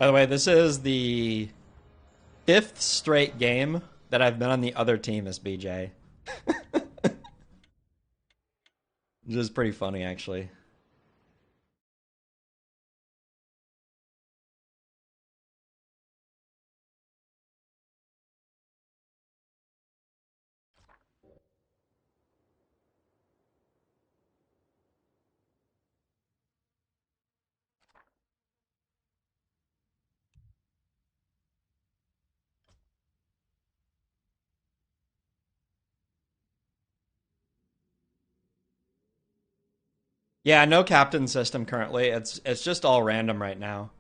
By the way, this is the fifth straight game that I've been on the other team as BJ. Which is pretty funny, actually. Yeah, no captain system currently. It's just all random right now.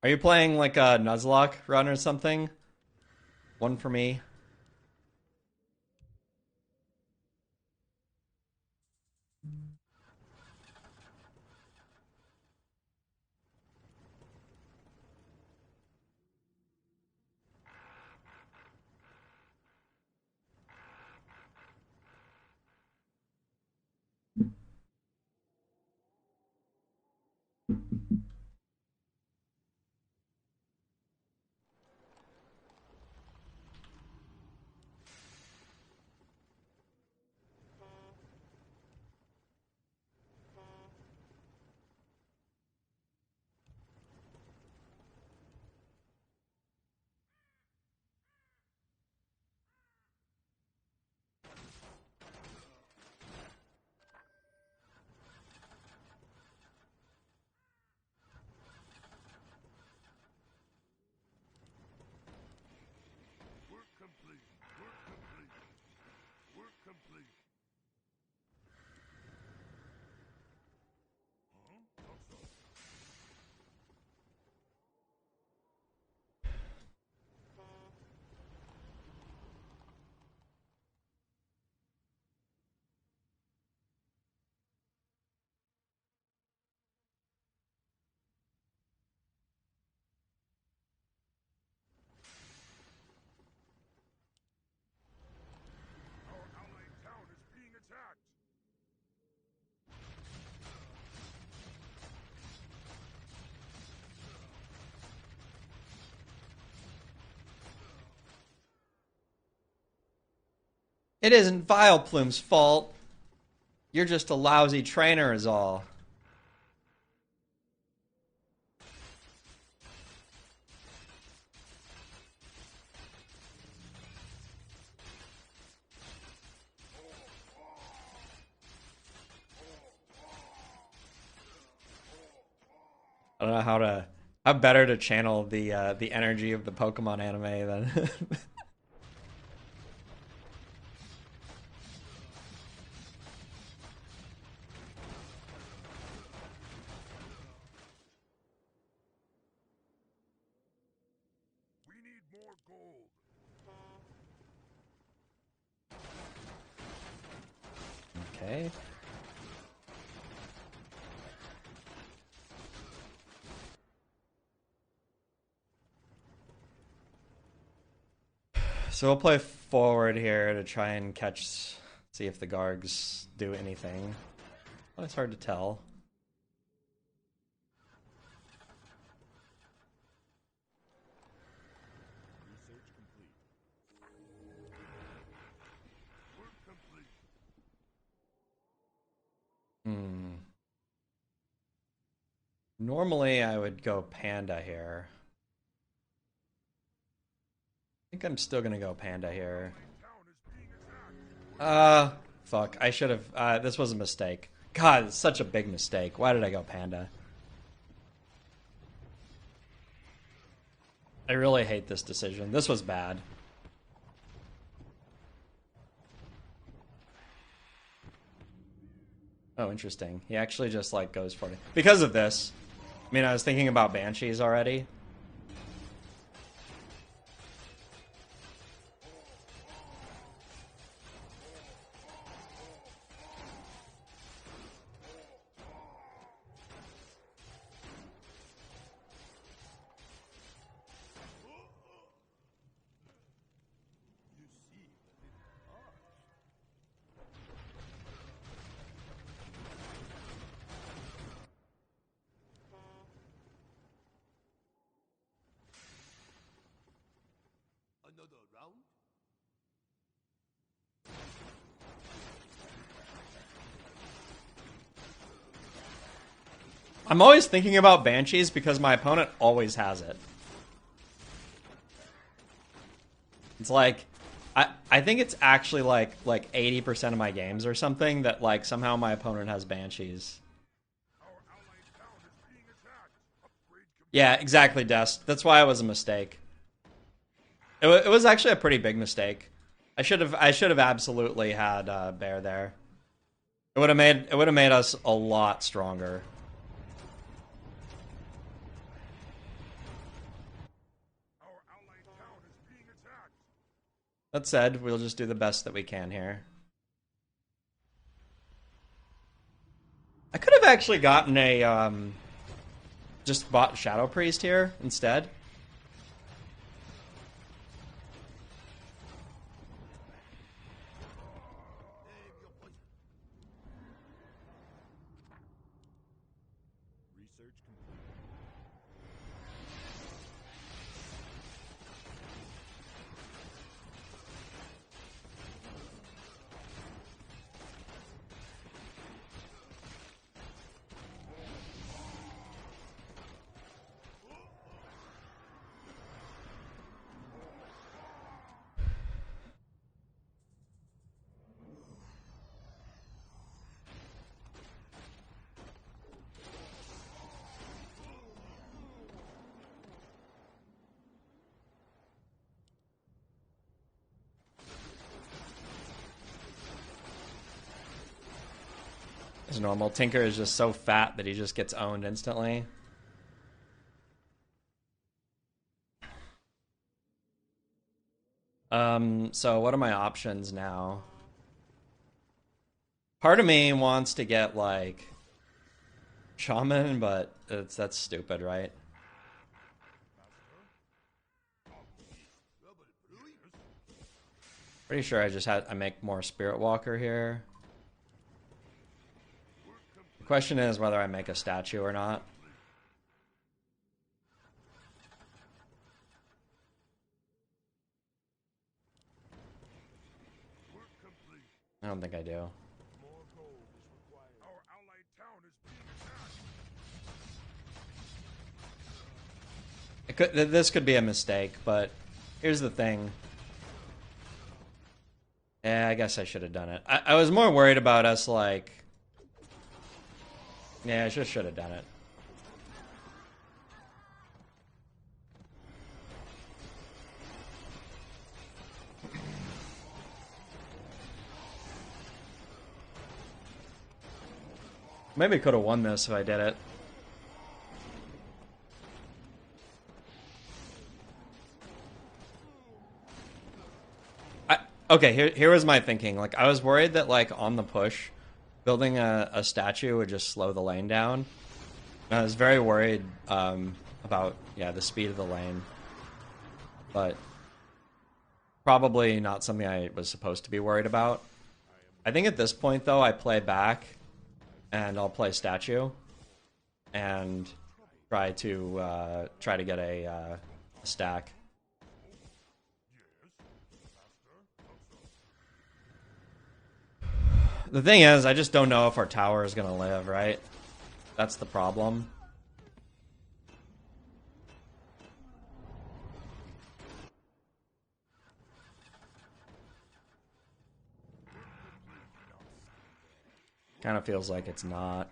Are you playing like a Nuzlocke run or something? One for me. It isn't Vileplume's fault. You're just a lousy trainer is all. I don't know how better to channel the energy of the Pokemon anime than Okay. So we'll play forward here to try and see if the Gargs do anything. Well, it's hard to tell. Hmm. Normally I would go Panda here. I think I'm still gonna go Panda here. Fuck. I should have. This was a mistake. God, it's such a big mistake. Why did I go Panda? I really hate this decision. This was bad. Oh, interesting. He actually just like goes for it because of this. I mean, I was thinking about Banshees already. I'm always thinking about Banshees because my opponent always has it. It's like, I think it's actually like 80% of my games or something that like somehow my opponent has Banshees. Yeah, exactly, Dest. That's why it was a mistake. It was actually a pretty big mistake. I should have absolutely had Bear there. It would have made us a lot stronger. That said, we'll just do the best that we can here. I could have actually gotten a just bought Shadow Priest here instead. As normal, Tinker is just so fat that he just gets owned instantly. So what are my options now? Part of me wants to get like Shaman, but that's stupid, right? Pretty sure I make more Spirit Walker here. The question is whether I make a statue or not. I don't think I do. This could be a mistake, but here's the thing. Yeah, I guess I should have done it. I was more worried about us, like... Yeah, I just should have done it. Maybe could have won this if I did it. Okay, here was my thinking. Like, I was worried that, like, on the push, building a statue would just slow the lane down. And I was very worried about, yeah, the speed of the lane. But probably not something I was supposed to be worried about. I think at this point, though, I play back, and I'll play statue, and try to get a stack. The thing is, I just don't know if our tower is gonna live, right? That's the problem. Kind of feels like it's not.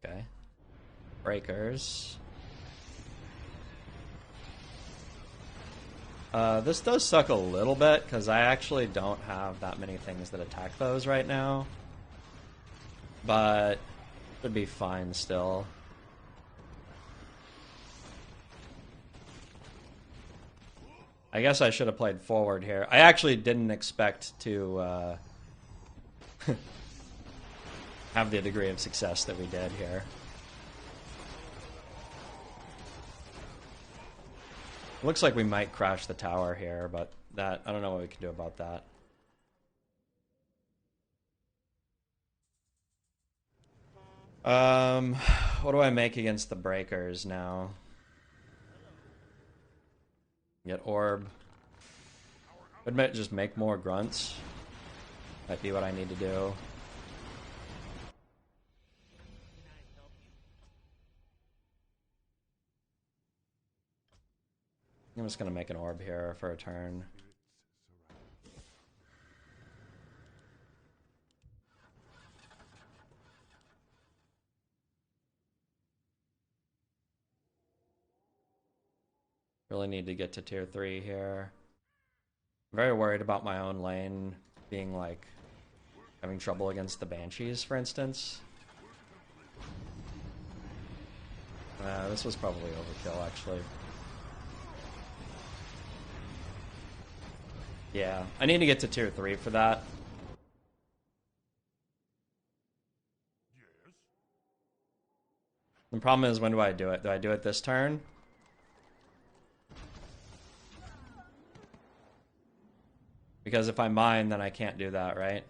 Okay. Breakers. This does suck a little bit, because I actually don't have that many things that attack those right now. But should be fine still. I guess I should have played forward here. I actually didn't expect to have the degree of success that we did here. Looks like we might crash the tower here, but that I don't know what we can do about that. What do I make against the breakers now? Get orb. Would just make more grunts. Might be what I need to do. I'm just gonna make an orb here for a turn. Really need to get to tier 3 here. I'm very worried about my own lane being like having trouble against the banshees, for instance. This was probably overkill, actually. Yeah, I need to get to tier 3 for that. The problem is, when do I do it? Do I do it this turn? Because if I mine, then I can't do that, right?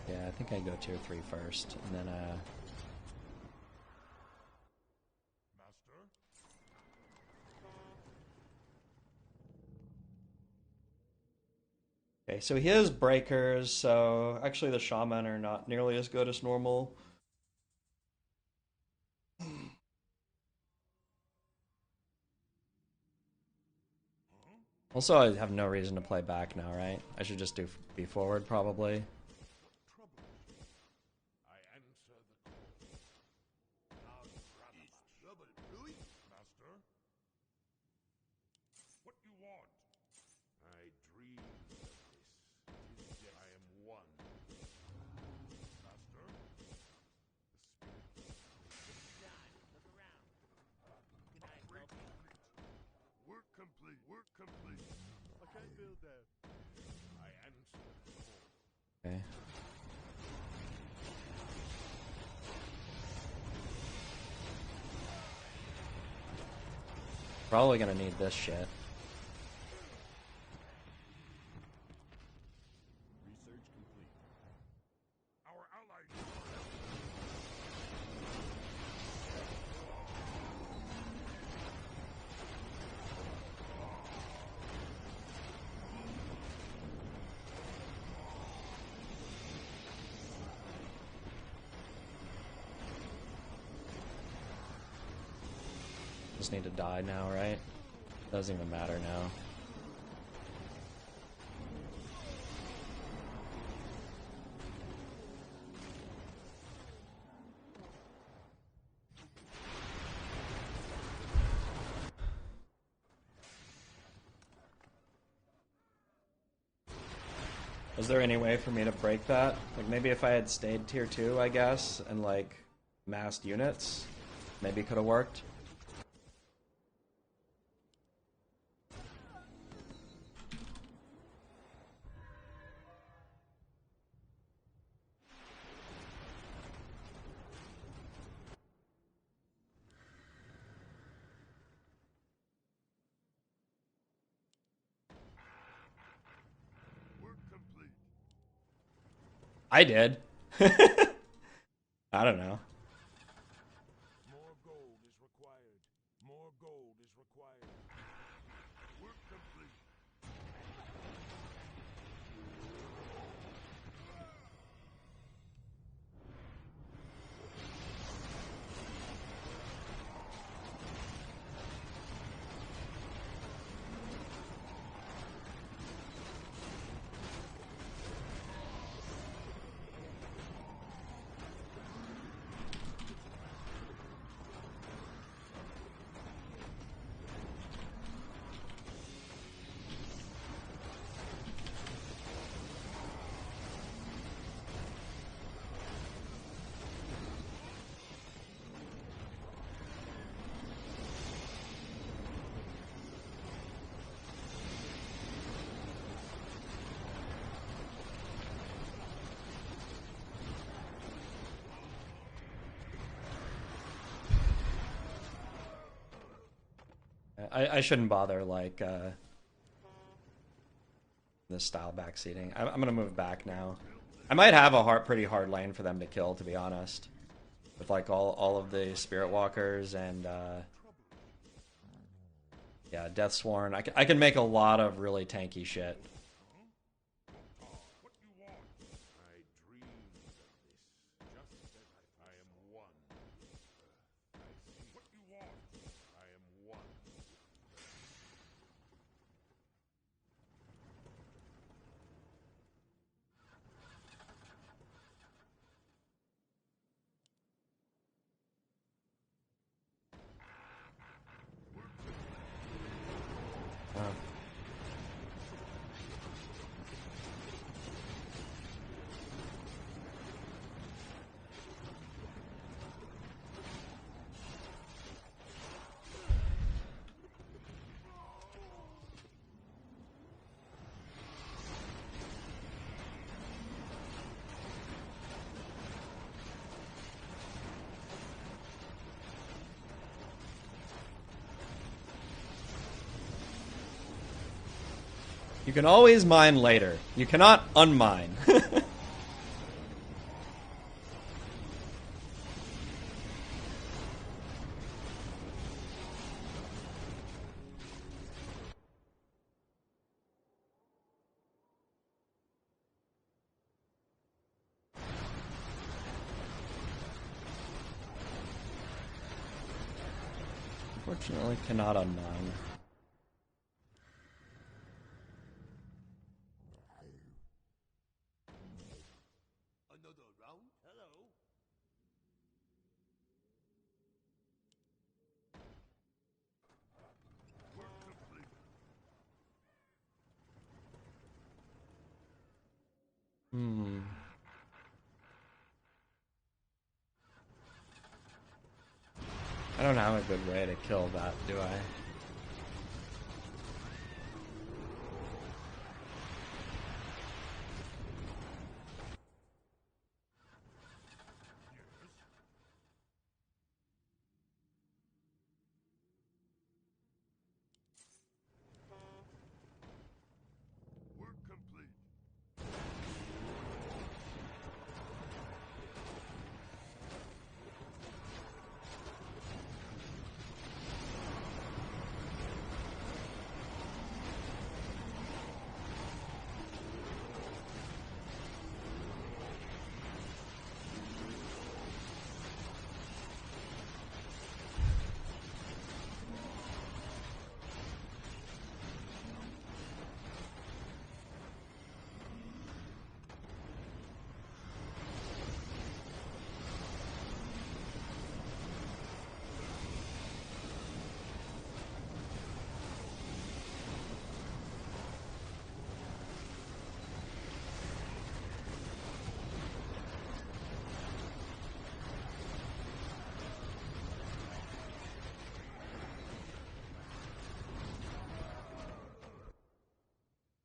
Yeah, I think I go tier 3 first, and then okay, so he has breakers, so actually the shaman are not nearly as good as normal. Also, I have no reason to play back now, right? I should just be forward, probably. Okay. Probably gonna need this shit. Just need to die now, right? Doesn't even matter now. Was there any way for me to break that? Like, maybe if I had stayed tier 2, I guess, and like massed units, maybe it could have worked. I did. I don't know. More gold is required. More gold is required. Work complete. I shouldn't bother, like, this style backseating. I'm gonna move back now. I might have a pretty hard lane for them to kill, to be honest. With, like, all of the Spirit Walkers and, yeah, Deathsworn. I can make a lot of really tanky shit. What you want? I dreamed of this, just as I am one. I see. What you want? I am one. Oh. You can always mine later. You cannot unmine. Unfortunately, cannot unmine. Another round? Hello. Work complete. I don't have a good way to kill that, do I? Work complete.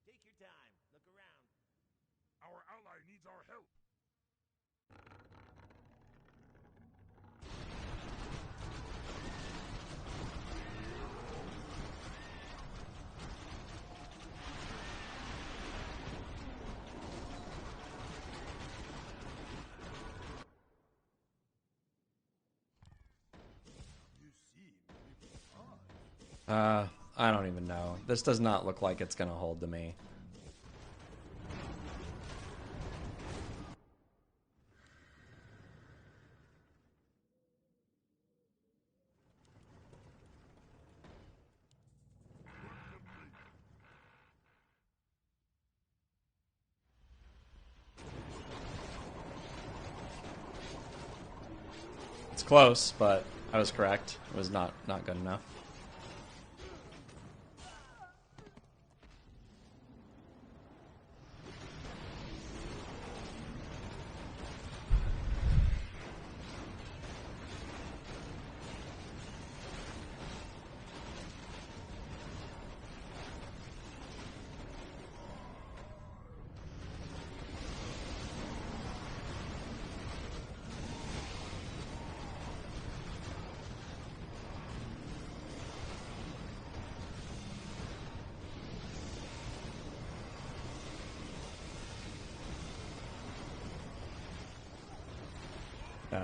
Take your time. Look around. Our ally needs our help. You seem a bit odd. I don't even know. This does not look like it's gonna hold to me. It's close, but I was correct. It was not good enough.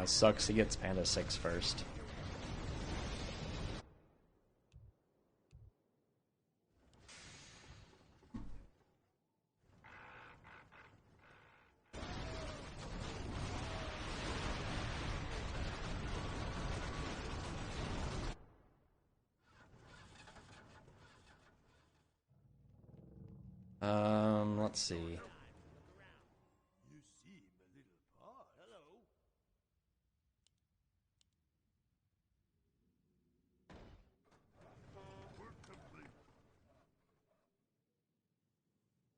Sucks he gets Panda 6 first. Let's see. You seem a little paused. Hello.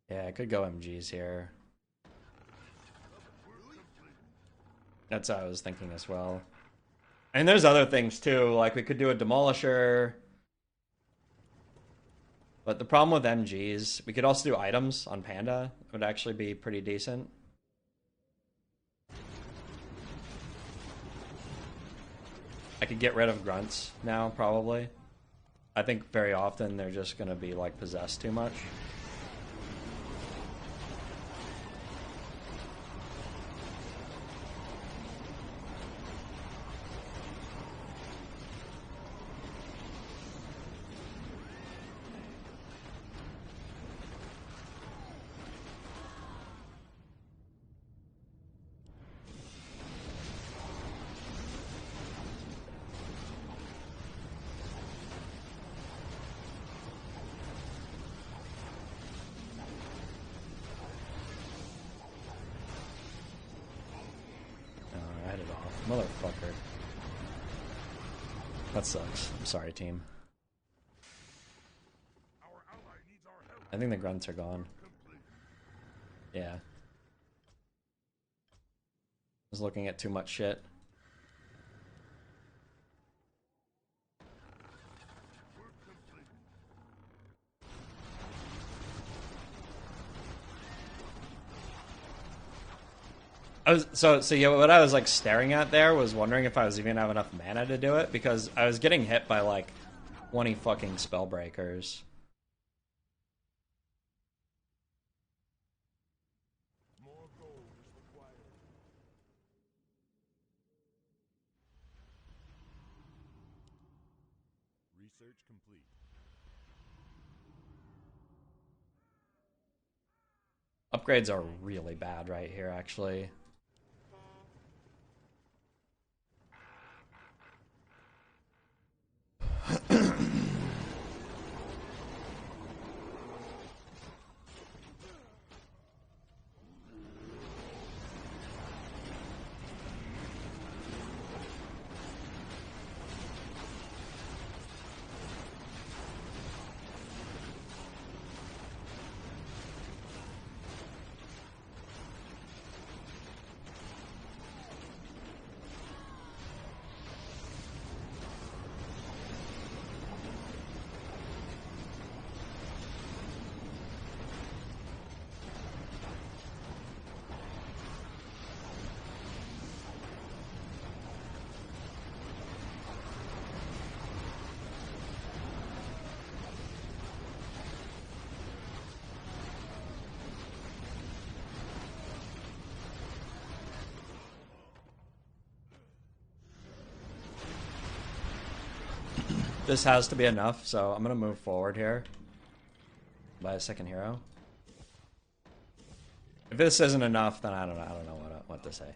Yeah, I could go MGs here. That's what I was thinking as well. And there's other things too, like we could do a Demolisher. But the problem with MGs, we could also do items on Panda. It would actually be pretty decent. I could get rid of grunts now, probably. I think very often they're just going to be like possessed too much. Motherfucker. That sucks. I'm sorry, team. I think the grunts are gone. Yeah. I was looking at too much shit. So yeah, what I was like staring at there was wondering if I was even gonna have enough mana to do it, because I was getting hit by like 20 fucking spell breakers. More gold is required. Research complete. Upgrades are really bad right here, actually. This has to be enough, so I'm gonna move forward here. Buy a second hero. If this isn't enough, then I don't know what to say.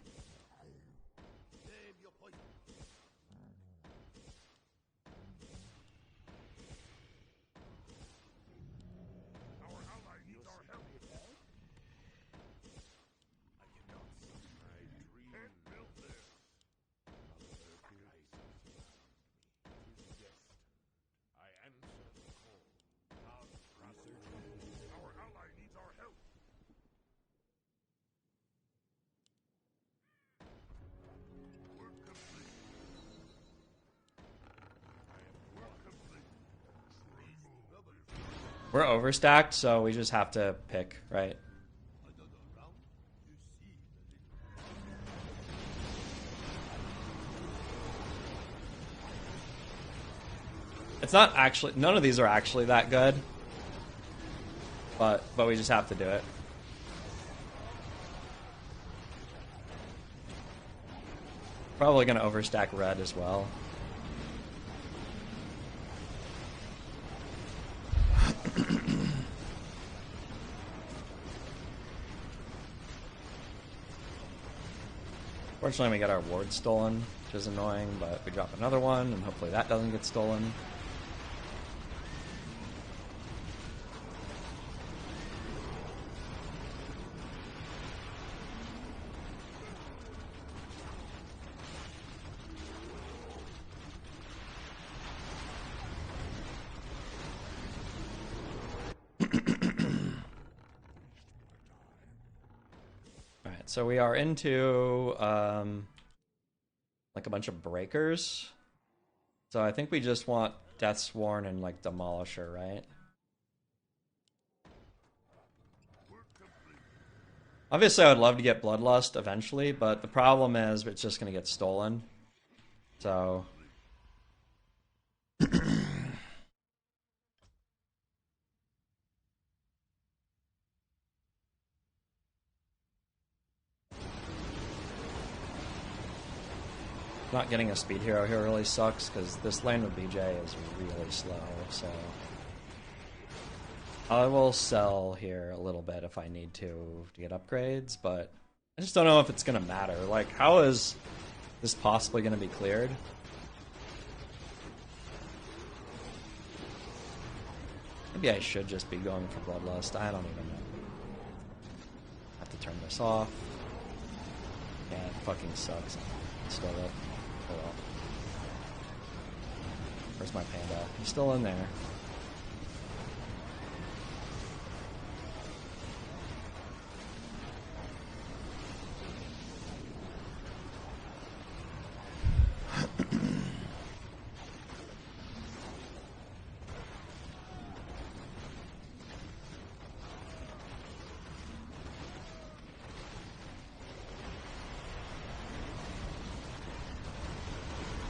We're overstacked, so we just have to pick, right? It's not actually, none of these are actually that good, but we just have to do it. Probably gonna overstack red as well. Fortunately, we got our ward stolen, which is annoying, but we drop another one, and hopefully that doesn't get stolen. So we are into like a bunch of breakers. So I think we just want Deathsworn and like Demolisher, right? Obviously I would love to get Bloodlust eventually, but the problem is it's just gonna get stolen. So not getting a speed hero here really sucks, because this lane with BJ is really slow, so I will sell here a little bit if I need to get upgrades, but I just don't know if it's going to matter. Like, how is this possibly going to be cleared? Maybe I should just be going for Bloodlust. I don't even know. I have to turn this off. Yeah, it fucking sucks. Stole it. Oh well. Where's my panda? He's still in there.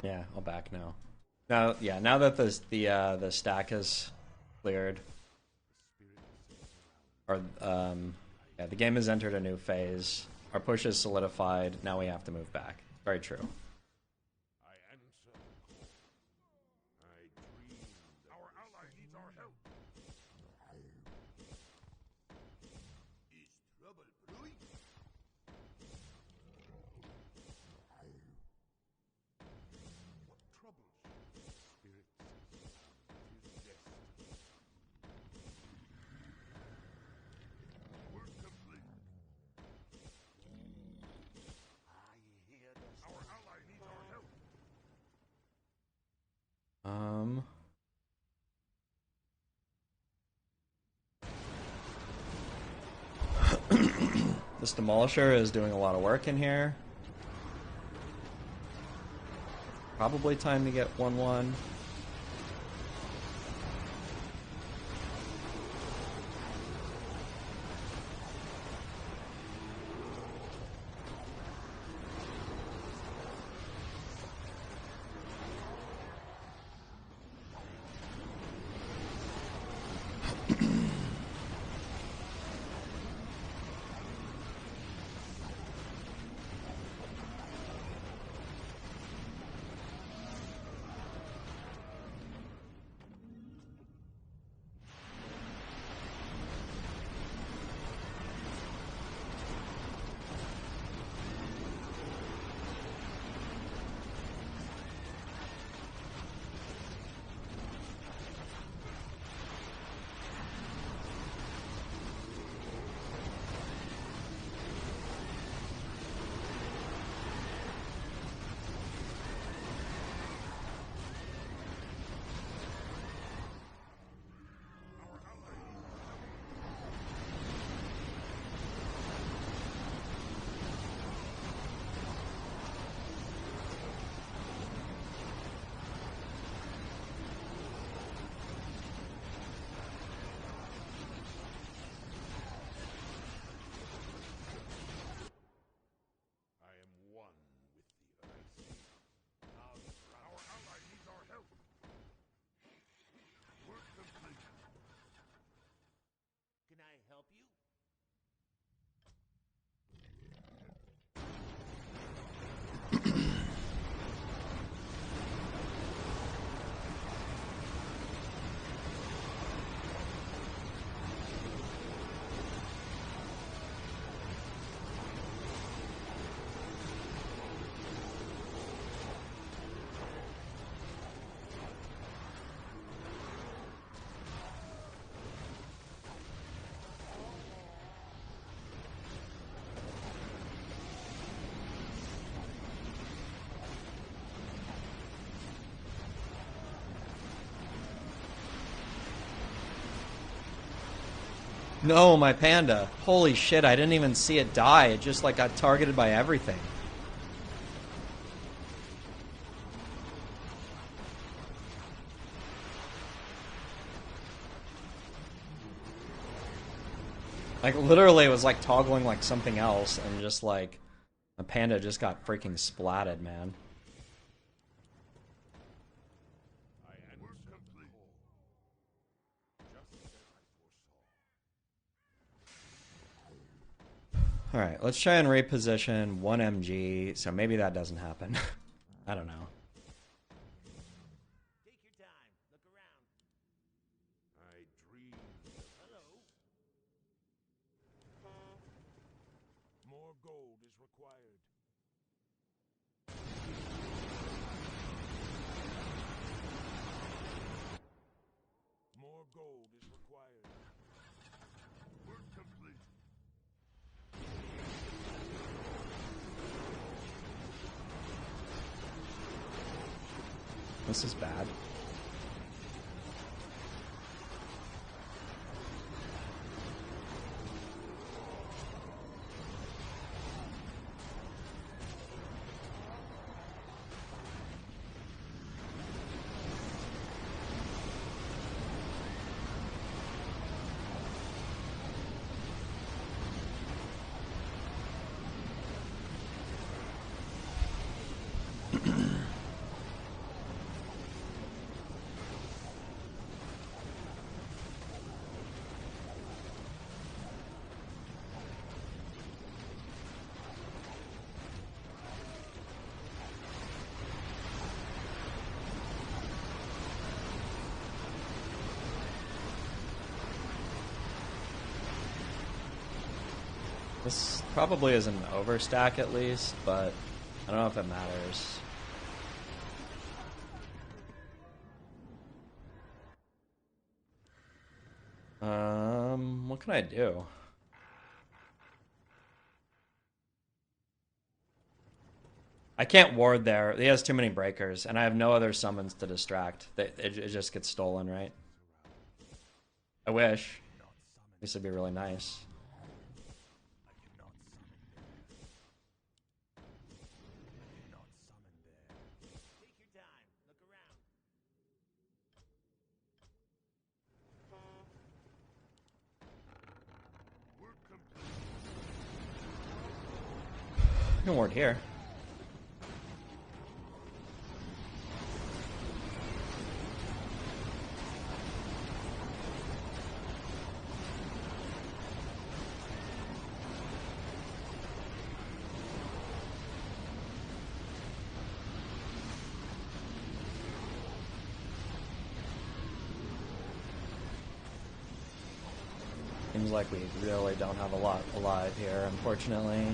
Yeah, I'll back now. Now, yeah, now that the stack is cleared, or yeah, the game has entered a new phase. Our push is solidified. Now we have to move back. Very true. I answer the call. I dreamed our ally needs our help. Is trouble brewing? What troubles you? Spirit says it is destined. Work complete. I hear the Our ally needs our help. This Demolisher is doing a lot of work in here. Probably time to get 1-1. No, my panda. Holy shit, I didn't even see it die. It just like got targeted by everything. Like literally it was like toggling like something else and just like a panda just got freaking splatted, man. I answer the call, just as I foresaw. Alright, let's try and reposition 1 MG, so maybe that doesn't happen. I don't know. Take your time. Look around. I dreamed of Hello. more gold is required. More gold is required. Work complete. This is bad. This probably is an overstack at least, but I don't know if it matters. What can I do? I can't ward there. He has too many breakers, and I have no other summons to distract. It just gets stolen, right? I wish. This would be really nice. Take your time. Look around. Work complete. I can ward here. Seems like we really don't have a lot alive here, unfortunately.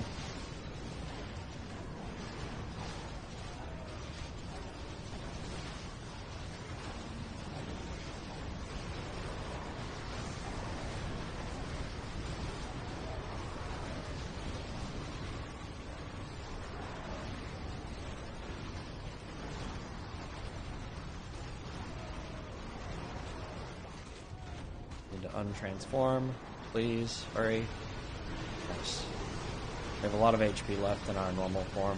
Need to untransform. Please, hurry. Nice. We have a lot of HP left in our normal form.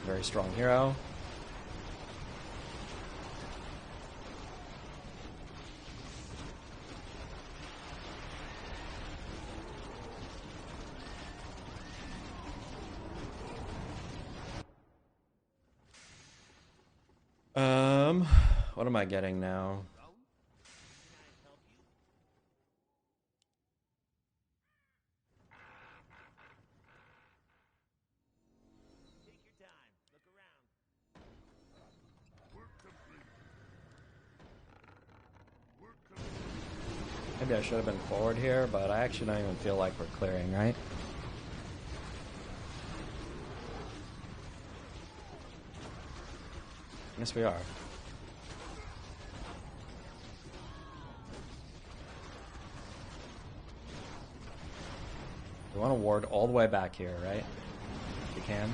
Very strong hero. What am I getting now? Take your time. Look around. Work complete. Work complete. Maybe I should have been forward here, but I actually don't even feel like we're clearing, right? Yes, we are. We want to ward all the way back here, right? If we can.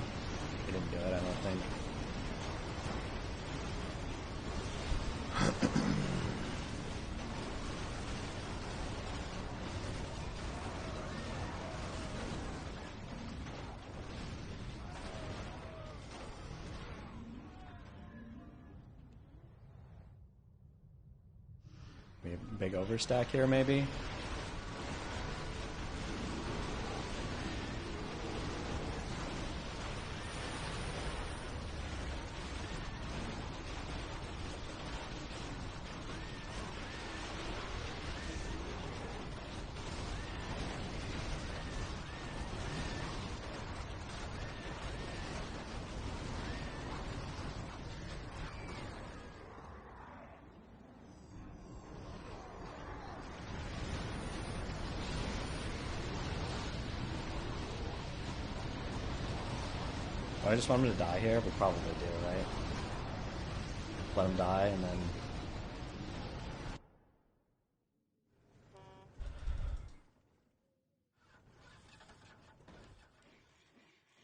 We didn't do it, I don't think. Big overstack here, maybe. I just want him to die here. We probably do, right? Let him die and then...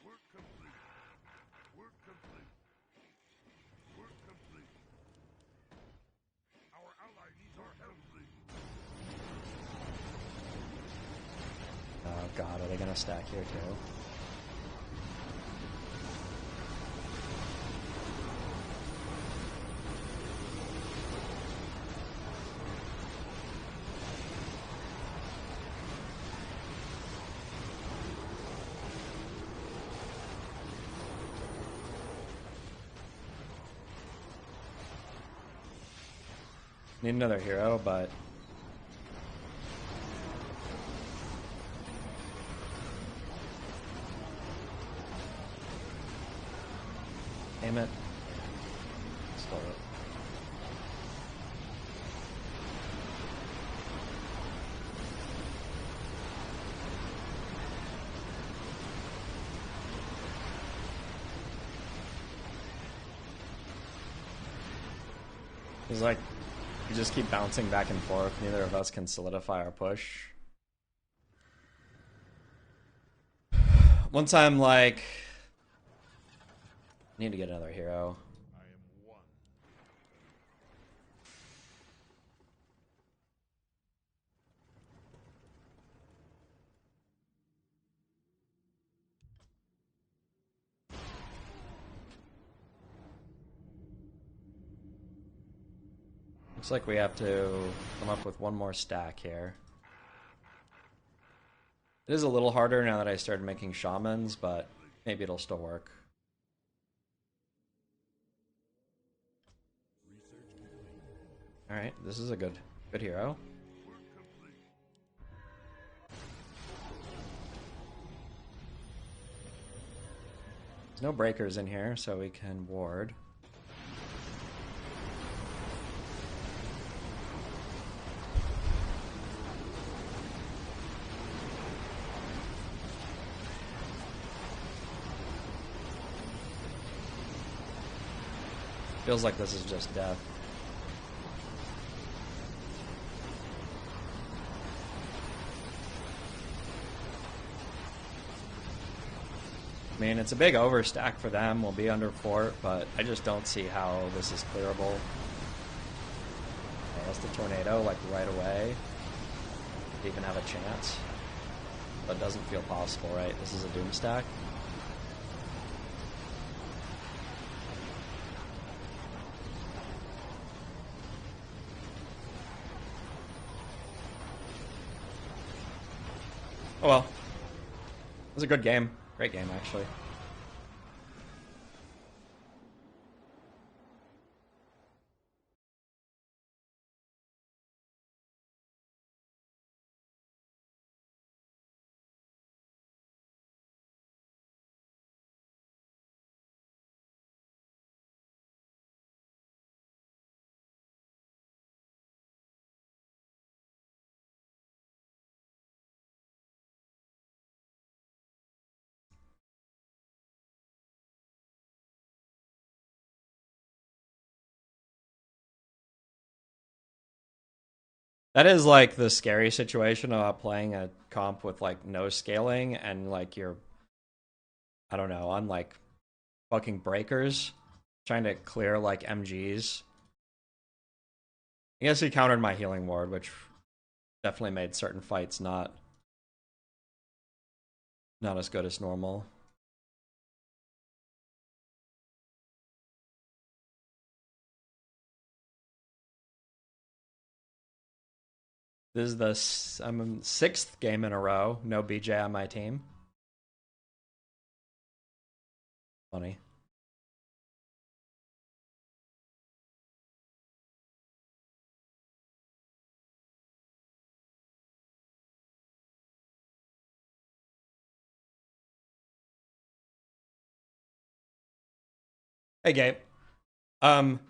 Work complete. Work complete. Work complete. Our ally needs our help. Oh god, are they gonna stack here too? Need another hero, but... Damn it. Stole it. He's like... We just keep bouncing back and forth. Neither of us can solidify our push. Once I'm like... Need to get another hero. I am one. Looks like we have to come up with one more stack here. It is a little harder now that I started making shamans, but maybe it'll still work. Alright, this is a good hero. There's no breakers in here, so we can ward. Feels like this is just death. I mean, it's a big overstack for them. We'll be under fort, but I just don't see how this is clearable. Okay, that's the tornado, like, right away. To even have a chance. But it doesn't feel possible, right? This is a doom stack. Oh well. It was a good game. Great game, actually. That is like the scary situation about playing a comp with like no scaling and like you're, I don't know, on like fucking breakers, trying to clear like MGs. I guess he countered my healing ward, which definitely made certain fights not as good as normal. This is I'm in 6th game in a row. No BJ on my team. Funny. Hey, Gabe. Um,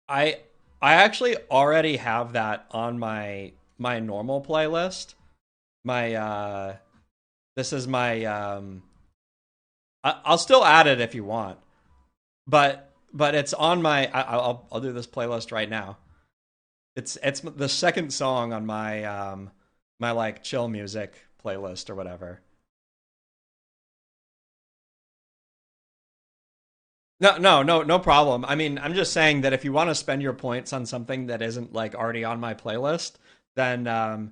I I actually already have that on my normal playlist. My this is my I'll still add it if you want, but it's on my I'll do this playlist right now. It's the second song on my my like chill music playlist or whatever. No problem. I mean, I'm just saying that if you want to spend your points on something that isn't like already on my playlist, then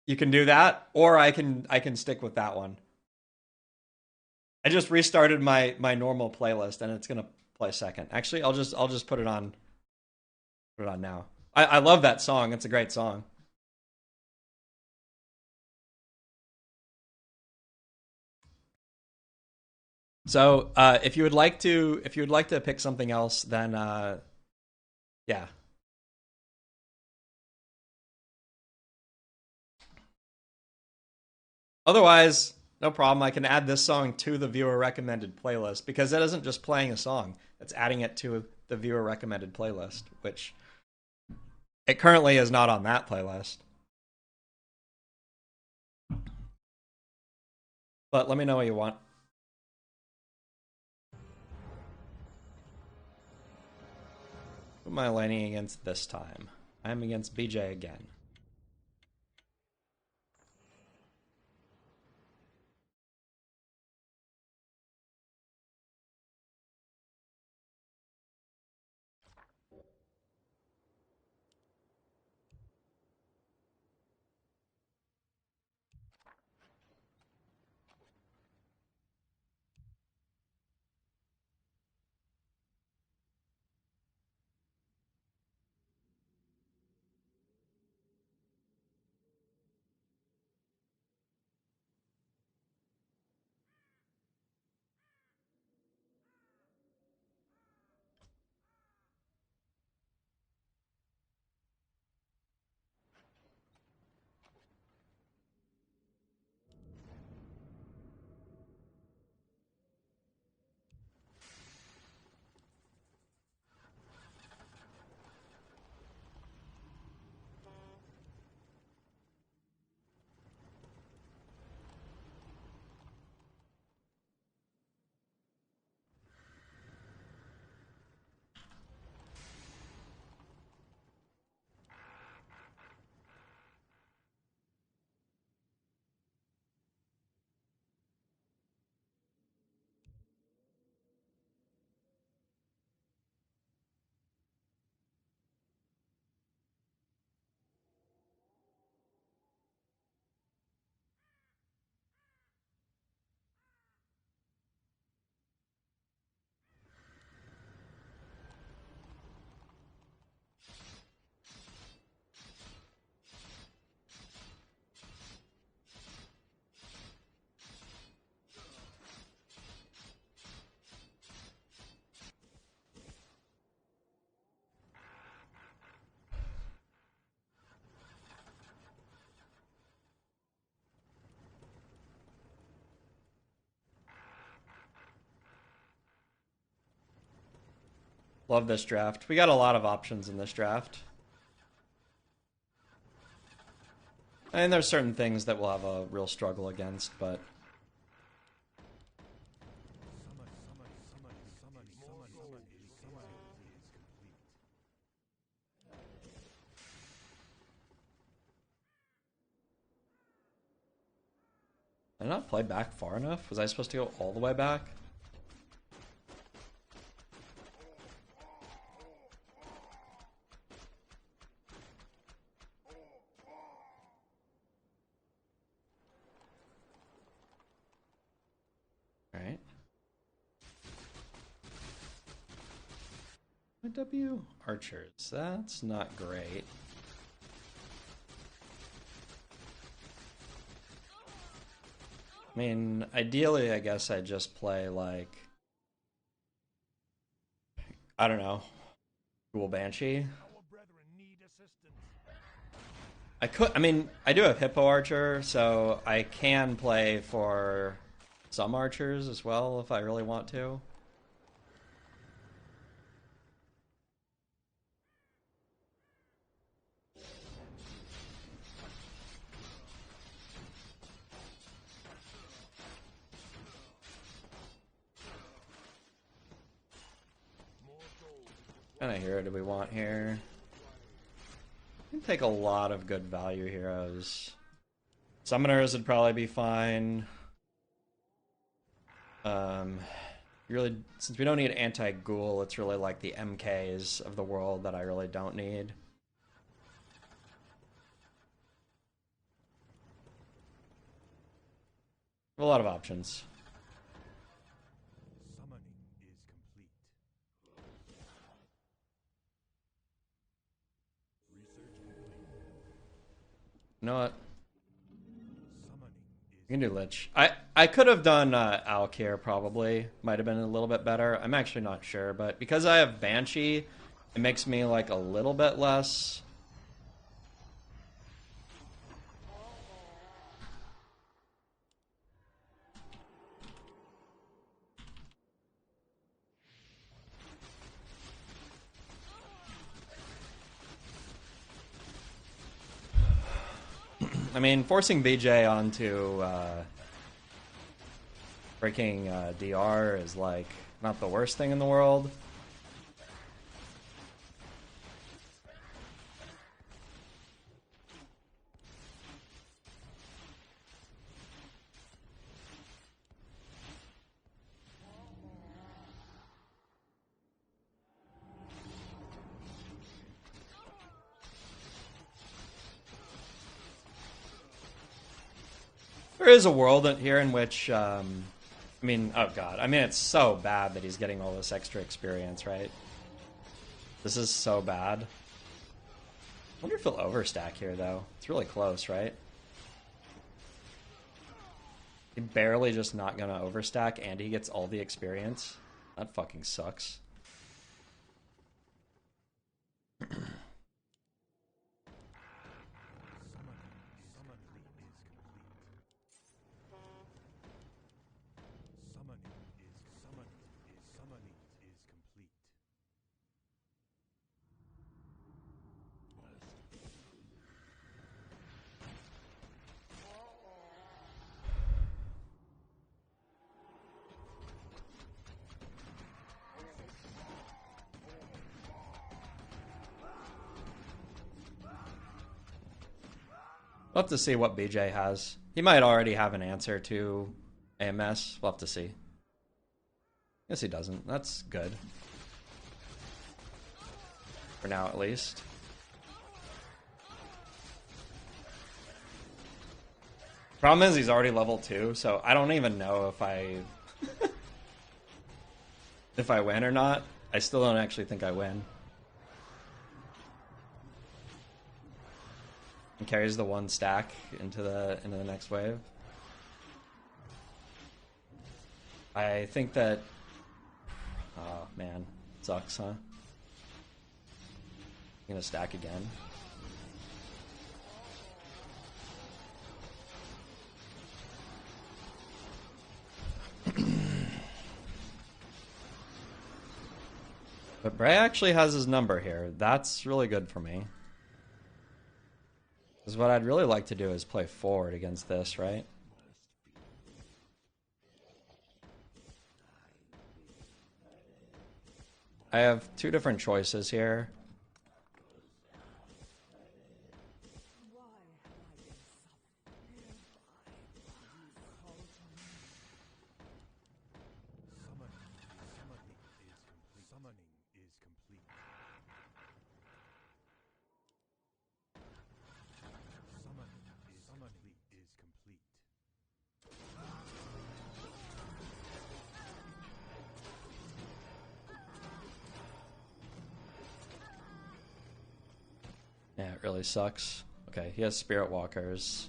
you can do that, or I can stick with that one. I just restarted my normal playlist, and it's gonna play second. Actually, I'll just put it on now. I love that song. It's a great song. So if you would like to pick something else, then yeah. Otherwise, no problem. I can add this song to the viewer recommended playlist because it isn't just playing a song; it's adding it to the viewer recommended playlist, which it currently is not on that playlist. But let me know what you want. Who am I laning against this time? I'm against BJ again. Love this draft. We got a lot of options in this draft. And there's certain things that we'll have a real struggle against, but did I not play back far enough? Was I supposed to go all the way back? Alright. W archers. That's not great. I mean, ideally, I guess I'd just play, like, I don't know, Ghoul Banshee. Our brethren need assistance. I mean, I do have Hippo Archer, so I can play for some archers as well if I really want to. What kind of hero do we want here? We can take a lot of good value heroes. Summoners would probably be fine. Really, since we don't need anti-ghoul, it's really like the MKs of the world that I really don't need. A lot of options. Summoning is complete. You know what? Summoning You can do Lich. I could have done Alk here, probably. Might have been a little bit better. I'm actually not sure, but because I have Banshee, it makes me like a little bit less. I mean, forcing BJ onto breaking DR is like not the worst thing in the world. There is a world here in which, I mean, oh god, I mean, it's so bad that he's getting all this extra experience, right? This is so bad. I wonder if he'll overstack here, though. It's really close, right? He barely just not gonna overstack, and he gets all the experience. That fucking sucks. Summoning is complete. We'll have to see what BJ has. He might already have an answer to AMS. We'll have to see. Yes, he doesn't. That's good. For now, at least. Problem is, he's already level 2, so I don't even know if I... if I win or not. I still don't actually think I win. He carries the one stack into the next wave. I think that... Oh, man. Sucks, huh? I'm gonna stack again. But Bray actually has his number here. That's really good for me. Because what I'd really like to do is play forward against this, right? I have two different choices here. Summoning is complete. Summoning is complete. Yeah, it really sucks. Okay, he has Spirit Walkers.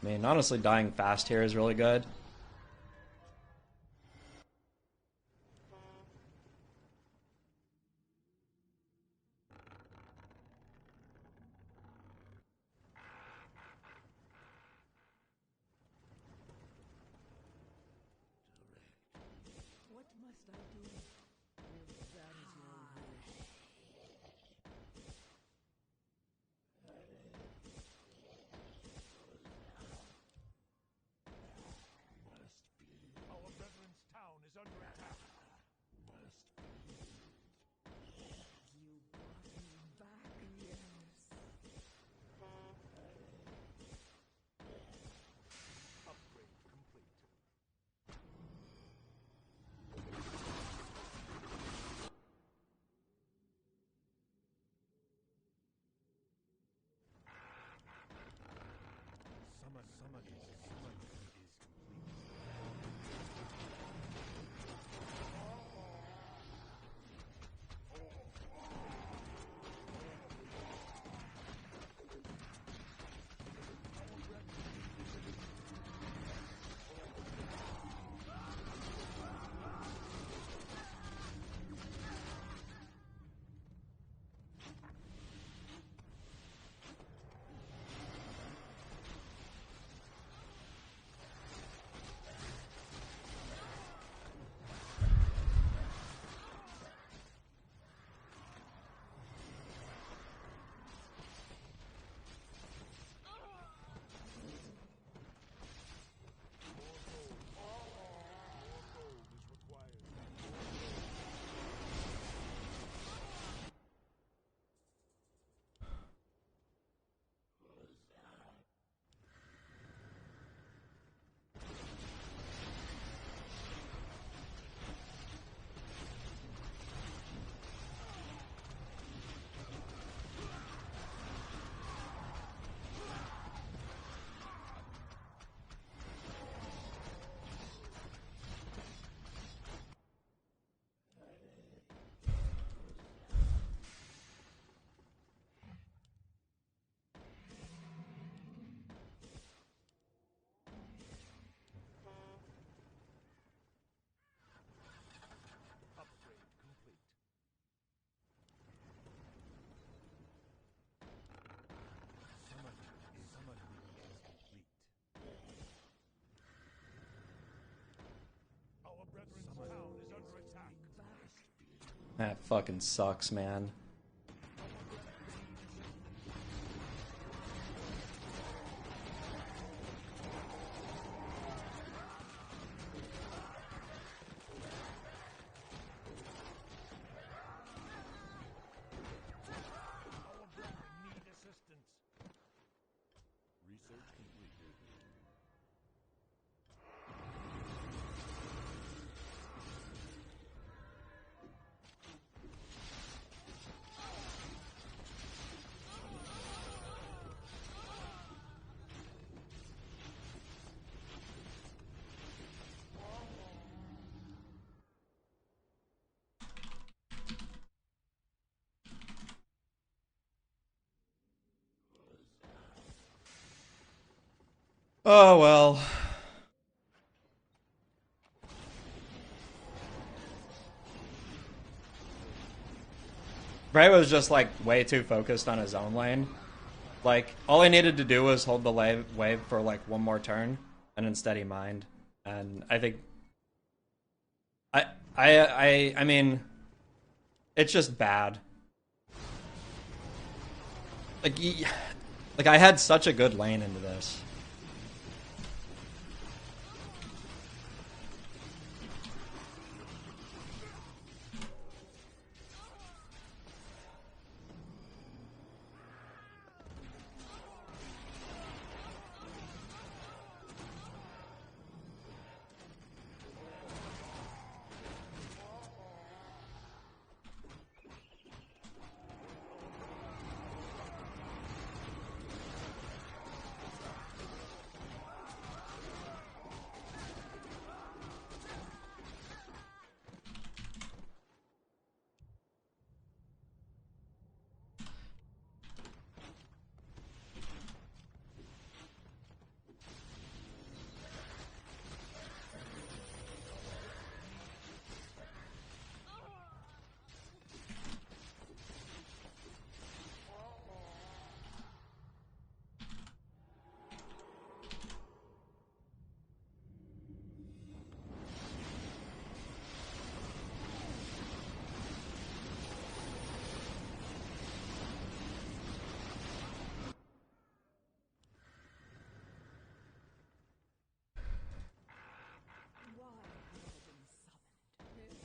I mean, honestly, dying fast here is really good. What must I do? If that is your wish. Our brethren's town is under attack. You brought me back, yes. Upgrade complete. Summon is complete. Upgrade complete. Summon is complete. Our brethren's town is under attack. That fucking sucks, man. Our brethren need assistance. Research complete. Oh well. Bray was just like way too focused on his own lane. Like all he needed to do was hold the wave for like one more turn, and instead he mined. And I think, I mean, it's just bad. Like, like I had such a good lane into this.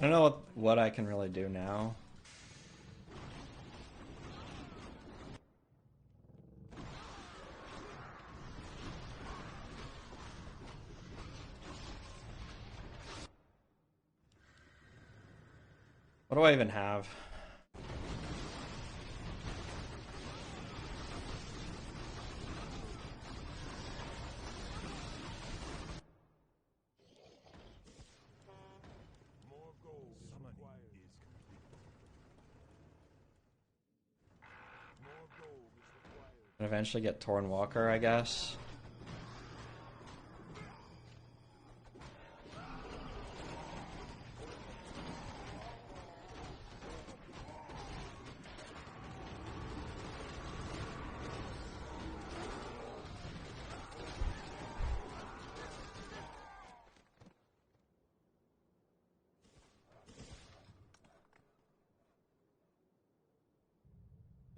I don't know what I can really do now. What do I even have? More gold required. More gold is required. And eventually get Torn Walker, I guess.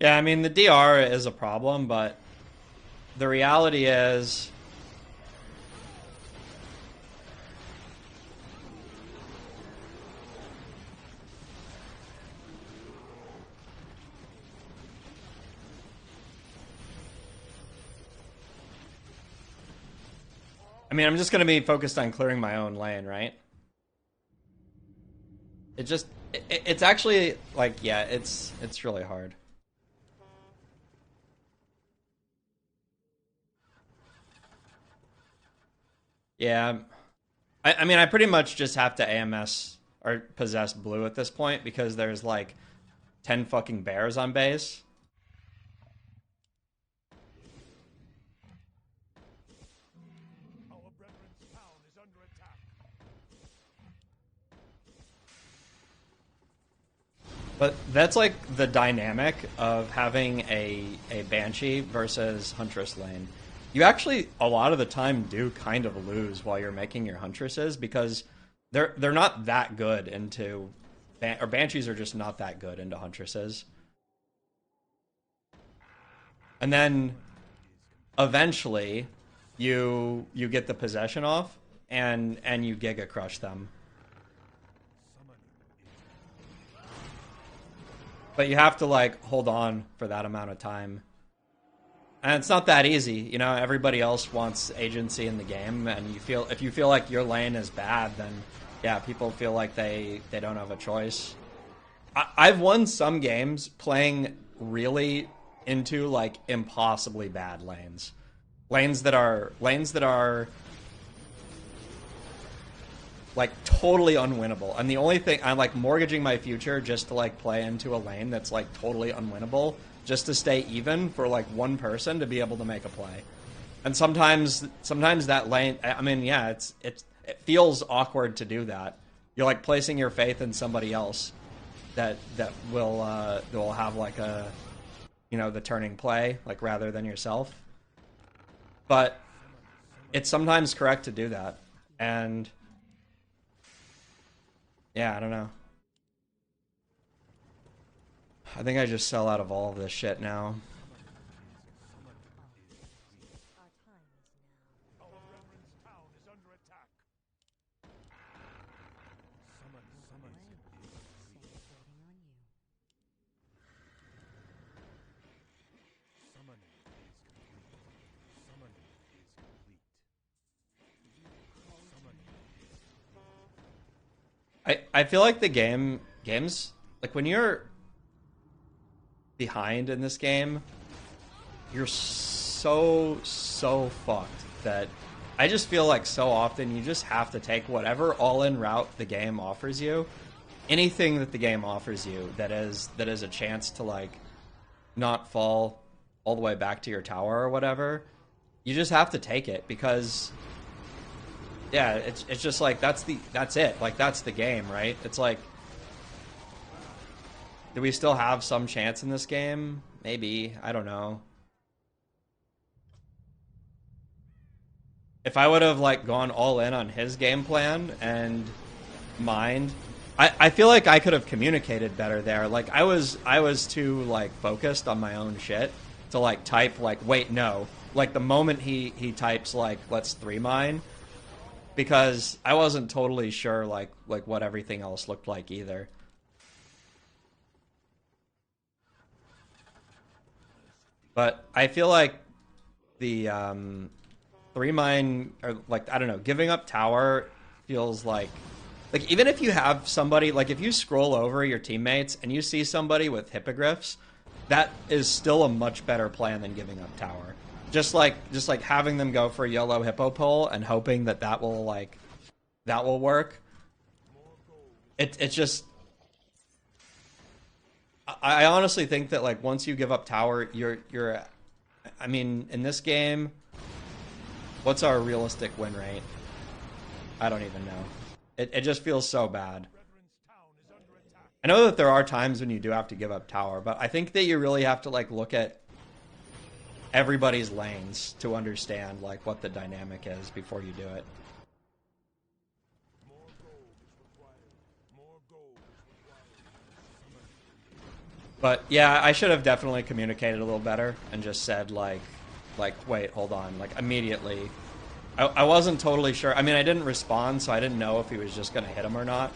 Yeah, I mean, the DR is a problem, but the reality is, I mean, I'm just going to be focused on clearing my own lane, right? It's actually, like, yeah, it's really hard. Yeah, I mean, I pretty much just have to AMS or possess blue at this point because there's like 10 fucking bears on base. Our brethren's town is under attack. But that's like the dynamic of having a Banshee versus Huntress lane. You actually, a lot of the time, do kind of lose while you're making your Huntresses because they're not that good into... or Banshees are just not that good into Huntresses. And then, eventually, you get the possession off, and you Giga Crush them. But you have to, like, hold on for that amount of time. And it's not that easy, you know. Everybody else wants agency in the game, and if you feel like your lane is bad, then yeah, people feel like they don't have a choice. I've won some games playing really into like impossibly bad lanes that are like totally unwinnable. And the only thing, I'm like mortgaging my future just to like play into a lane that's like totally unwinnable, just to stay even for like one person to be able to make a play. And sometimes that lane, I mean, yeah, it feels awkward to do that. You're like placing your faith in somebody else that will have like a, you know, the turning play, like rather than yourself. But it's sometimes correct to do that. And yeah, I don't know. I think I just sell out of all of this shit now. Our brethren's town is under attack. I feel like the games like when you're behind in this game, you're so fucked that I just feel like so often you just have to take whatever all-in route the game offers you. Anything that the game offers you that is a chance to like not fall all the way back to your tower or whatever, you just have to take it because yeah, it's just like that's it. Like that's the game, right? It's like, do we still have some chance in this game? Maybe, I don't know. If I would have like gone all in on his game plan and mind, I feel like I could have communicated better there. Like I was too like focused on my own shit to like type like wait no. Like the moment he types like let's 3 mine, because I wasn't totally sure like what everything else looked like either. But I feel like the 3 mine, or like, I don't know, giving up tower feels like even if you have somebody, like if you scroll over your teammates and you see somebody with hippogriffs, that is still a much better plan than giving up tower. Just like having them go for a yellow hippo pull and hoping that that will work. It's just, I honestly think that like once you give up tower, you're I mean, in this game, what's our realistic win rate? I don't even know. It just feels so bad. I know that there are times when you do have to give up tower, but I think that you really have to like look at everybody's lanes to understand like what the dynamic is before you do it. But yeah, I should have definitely communicated a little better and just said like wait, hold on, like immediately. I wasn't totally sure. I mean, I didn't respond, so I didn't know if he was just going to hit him or not.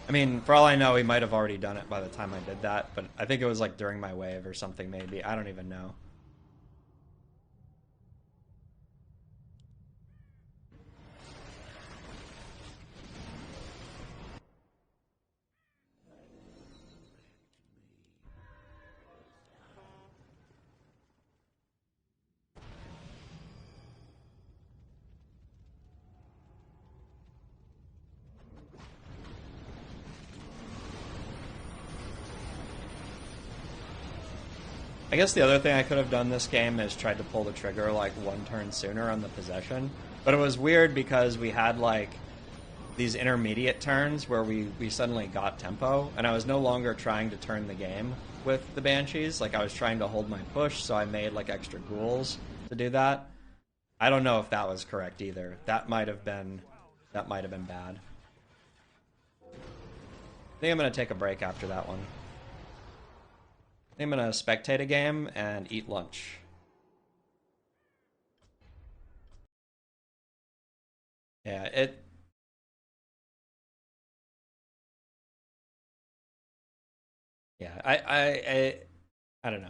I mean, for all I know, he might have already done it by the time I did that, but I think it was like during my wave or something maybe. I don't even know. I guess the other thing I could have done this game is tried to pull the trigger like 1 turn sooner on the possession. But it was weird because we had like these intermediate turns where we suddenly got tempo, and I was no longer trying to turn the game with the Banshees. Like I was trying to hold my push, so I made like extra ghouls to do that. I don't know if that was correct either. That might have been bad. I think I'm gonna take a break after that one. I'm gonna spectate a game and eat lunch. Yeah, yeah, I don't know.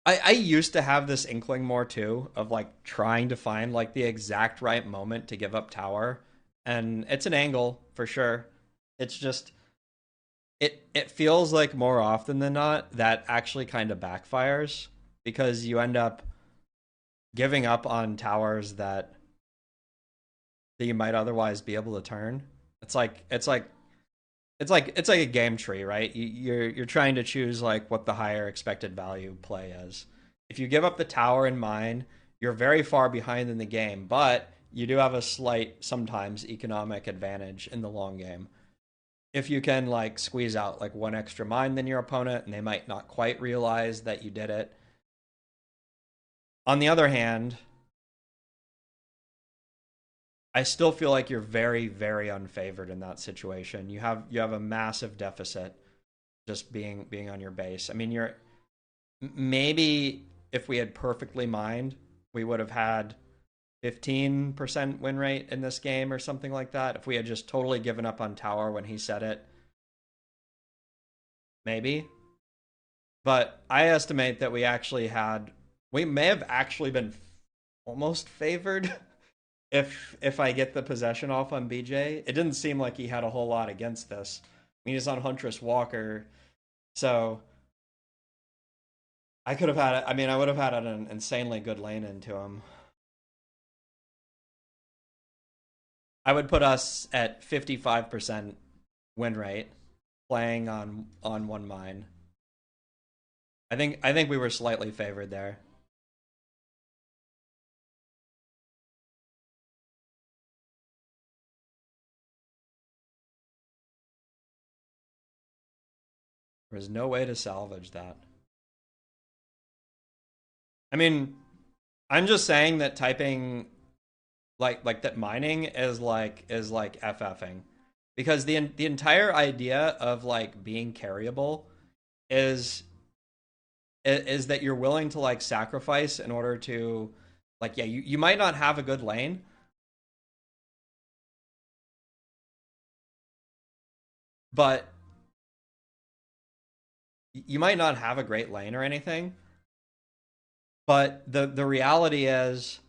I used to have this inkling more too of like trying to find like the exact right moment to give up tower, and it's an angle for sure. It's just it feels like more often than not that actually kind of backfires because you end up giving up on towers that you might otherwise be able to turn. It's like a game tree, right? You're trying to choose like what the higher expected value play is. If you give up the tower in mine, you're very far behind in the game, but you do have a slight sometimes economic advantage in the long game. If you can like squeeze out like 1 extra mine than your opponent, and they might not quite realize that you did it. On the other hand, I still feel like you're very, very unfavored in that situation. You have a massive deficit just being on your base. I mean, you're maybe if we had perfectly mined, we would have had 15% win rate in this game or something like that. If we had just totally given up on tower when he said it, maybe. But I estimate that we may have actually been almost favored if I get the possession off on BJ. It didn't seem like he had a whole lot against this. I mean, he's on Huntress Walker, so I could have had it. I mean, I would have had an insanely good lane into him. I would put us at 55% win rate playing on 1 mine. I think we were slightly favored there. There's no way to salvage that. I mean, I'm just saying that typing like that mining is like FFing, because the entire idea of like being carryable is is that you're willing to like sacrifice in order to Like, yeah, you might not have a good lane, but you might not have a great lane or anything. But the reality is,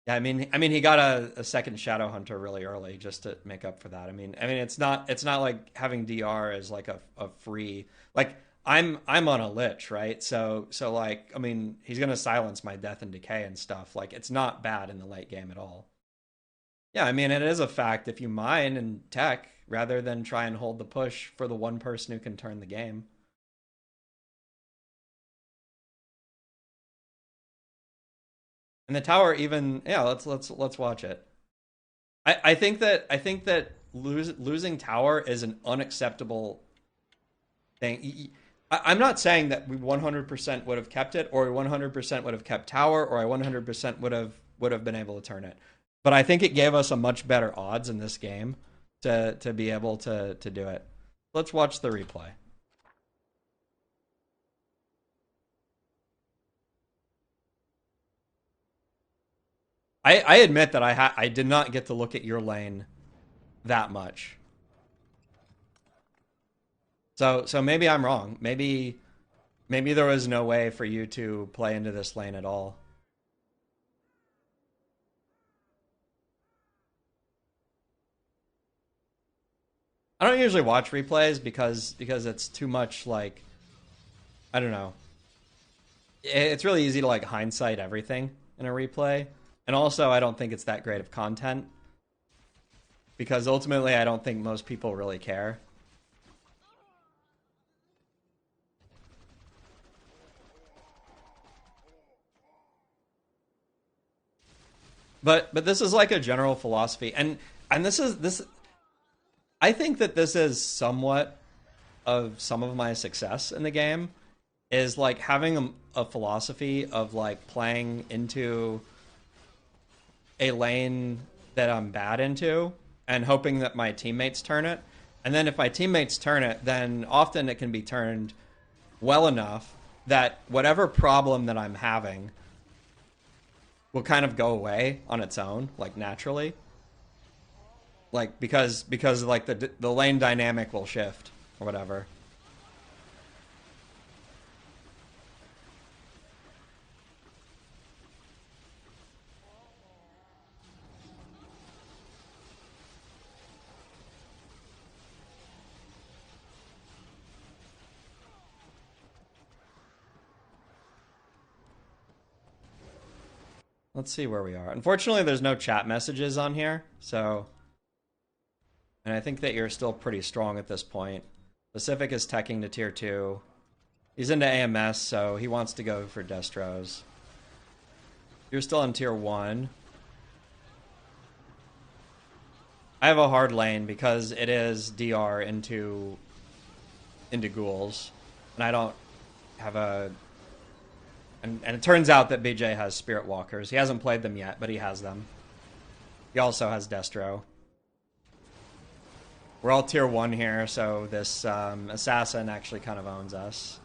yeah, I mean, he got a second Shadow Hunter really early just to make up for that. I mean, it's not like having DR is like a free like I'm on a lich, right? So like, I mean, he's gonna silence my death and decay and stuff. Like, it's not bad in the late game at all. Yeah, I mean, it is a fact if you mine and tech rather than try and hold the push for the one person who can turn the game. And the tower even, yeah, let's watch it. I think that losing tower is an unacceptable thing. I'm not saying that we 100% would have kept it, or we 100% would have kept tower, or I 100% would have been able to turn it. But I think it gave us a much better odds in this game to be able to do it. Let's watch the replay. I admit that I did not get to look at your lane that much. So maybe I'm wrong. Maybe there was no way for you to play into this lane at all. I don't usually watch replays because it's too much like, I don't know. It's really easy to like hindsight everything in a replay. And also I don't think it's that great of content because ultimately I don't think most people really care. But this is like a general philosophy, and this I think that this is somewhat of some of my success in the game is like having a philosophy of like playing into a lane that I'm bad into and hoping that my teammates turn it. And then if my teammates turn it, then often it can be turned well enough that whatever problem that I'm having will kind of go away on its own, like naturally. Like because like the lane dynamic will shift or whatever. Let's see where we are. Unfortunately, there's no chat messages on here, so and I think that you're still pretty strong at this point. Pacific is teching to tier 2. He's into AMS, so he wants to go for Destros. You're still in tier 1. I have a hard lane because it is DR into ghouls, and I don't have a. And it turns out that BJ has Spirit Walkers. He hasn't played them yet, but he has them. He also has Destro. We're all tier 1 here, so this assassin actually kind of owns us.